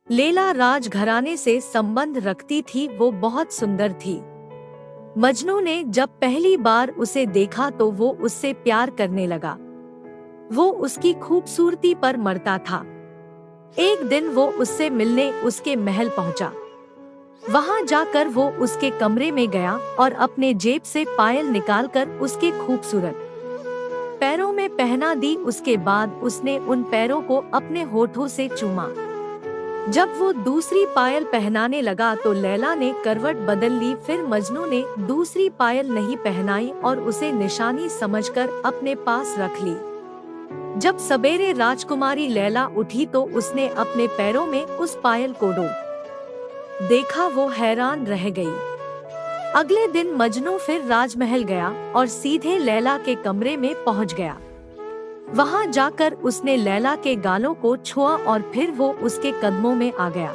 लैला राजघराने से संबंध रखती थी, वो बहुत सुंदर थी। मजनू ने जब पहली बार उसे देखा तो वो उससे प्यार करने लगा। वो उसकी खूबसूरती पर मरता था। एक दिन वो उससे मिलने उसके महल पहुंचा। वहां जाकर वो उसके कमरे में गया और अपने जेब से पायल निकालकर उसके खूबसूरत पैरों में पहना दी। उसके बाद उसने उन पैरों को अपने होठों से चूमा। जब वो दूसरी पायल पहनाने लगा तो लैला ने करवट बदल ली। फिर मजनू ने दूसरी पायल नहीं पहनाई और उसे निशानी समझकर अपने पास रख ली। जब सवेरे राजकुमारी लैला उठी तो उसने अपने पैरों में उस पायल को देखा। वो हैरान रह गई। अगले दिन मजनू फिर राजमहल गया और सीधे लैला के कमरे में पहुंच गया। वहां जाकर उसने लैला के गालों को छुआ और फिर वो उसके कदमों में आ गया।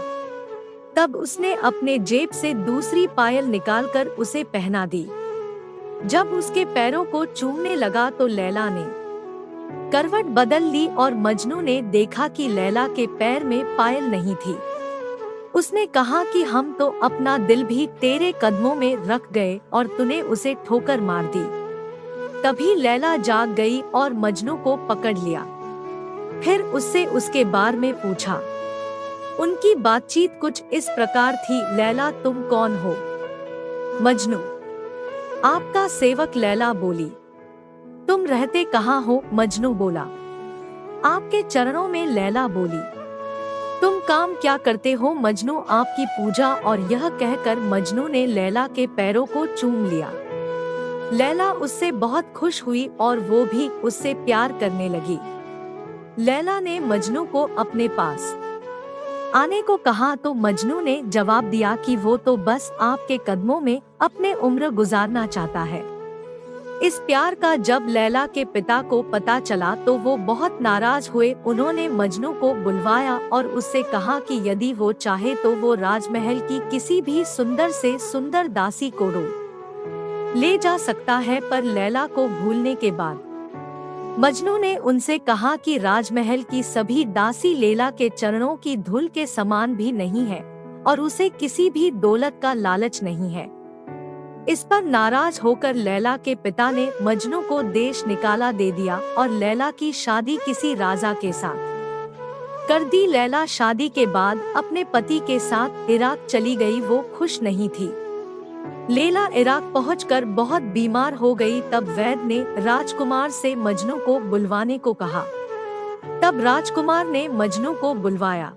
तब उसने अपने जेब से दूसरी पायल निकालकर उसे पहना दी। जब उसके पैरों को चूमने लगा तो लैला ने करवट बदल ली और मजनू ने देखा कि लैला के पैर में पायल नहीं थी। उसने कहा कि हम तो अपना दिल भी तेरे कदमों में रख गए और तूने उसे ठोकर मार दी। तभी लैला जाग गई और मजनू को पकड़ लिया। फिर उससे उसके बारे में पूछा। उनकी बातचीत कुछ इस प्रकार थी। लैला, तुम कौन हो? मजनू, आपका सेवक। लैला बोली। तुम रहते कहाँ हो? मजनू बोला। आपके चरणों में। लैला बोली। तुम काम क्या करते हो? मजनू, आपकी पूजा। और यह कहकर मजनू ने लैला के पैरों को चूम लिया। लैला उससे बहुत खुश हुई और वो भी उससे प्यार करने लगी। लैला ने मजनू को अपने पास आने को कहा तो मजनू ने जवाब दिया कि वो तो बस आपके कदमों में अपने उम्र गुजारना चाहता है। इस प्यार का जब लैला के पिता को पता चला तो वो बहुत नाराज हुए। उन्होंने मजनू को बुलवाया और उससे कहा कि यदि वो चाहे तो वो राजमहल की किसी भी सुंदर से सुंदर दासी को ले जा सकता है। पर लैला को भूलने के बाद मजनू ने उनसे कहा कि राजमहल की सभी दासी लैला के चरणों की धूल के समान भी नहीं है और उसे किसी भी दौलत का लालच नहीं है। इस पर नाराज होकर लैला के पिता ने मजनू को देश निकाला दे दिया और लैला की शादी किसी राजा के साथ कर दी। लैला शादी के बाद अपने पति के साथ इराक चली गई। वो खुश नहीं थी। लैला इराक पहुंचकर बहुत बीमार हो गई। तब वैद्य ने राजकुमार से मजनू को बुलवाने को कहा। तब राजकुमार ने मजनू को बुलवाया।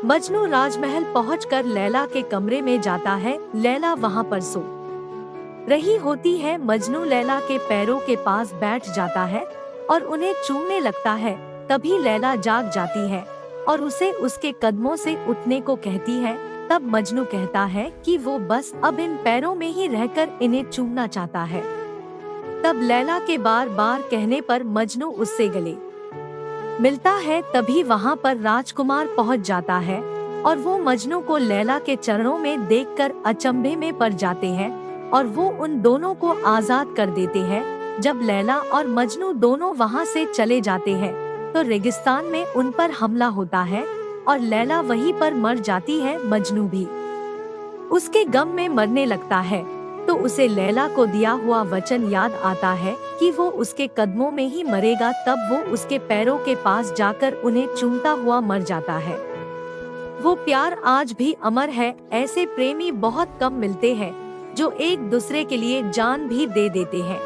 मजनू राजमहल पहुंचकर लैला के कमरे में जाता है। लैला वहां पर सो रही होती है। मजनू लैला के पैरों के पास बैठ जाता है और उन्हें चूमने लगता है। तभी लैला जाग जाती है और उसे उसके कदमों से उठने को कहती है। तब मजनू कहता है कि वो बस अब इन पैरों में ही रहकर इन्हें चूमना चाहता है। तब लैला के बार बार कहने पर मजनू उससे गले मिलता है। तभी वहां पर राजकुमार पहुंच जाता है और वो मजनू को लैला के चरणों में देखकर अचंभे में पड़ जाते हैं और वो उन दोनों को आजाद कर देते हैं। जब लैला और मजनू दोनों वहां से चले जाते हैं तो रेगिस्तान में उन पर हमला होता है और लैला वहीं पर मर जाती है। मजनू भी उसके गम में मरने लगता है तो उसे लैला को दिया हुआ वचन याद आता है कि वो उसके कदमों में ही मरेगा। तब वो उसके पैरों के पास जाकर उन्हें चूमता हुआ मर जाता है। वो प्यार आज भी अमर है। ऐसे प्रेमी बहुत कम मिलते हैं जो एक दूसरे के लिए जान भी दे देते हैं।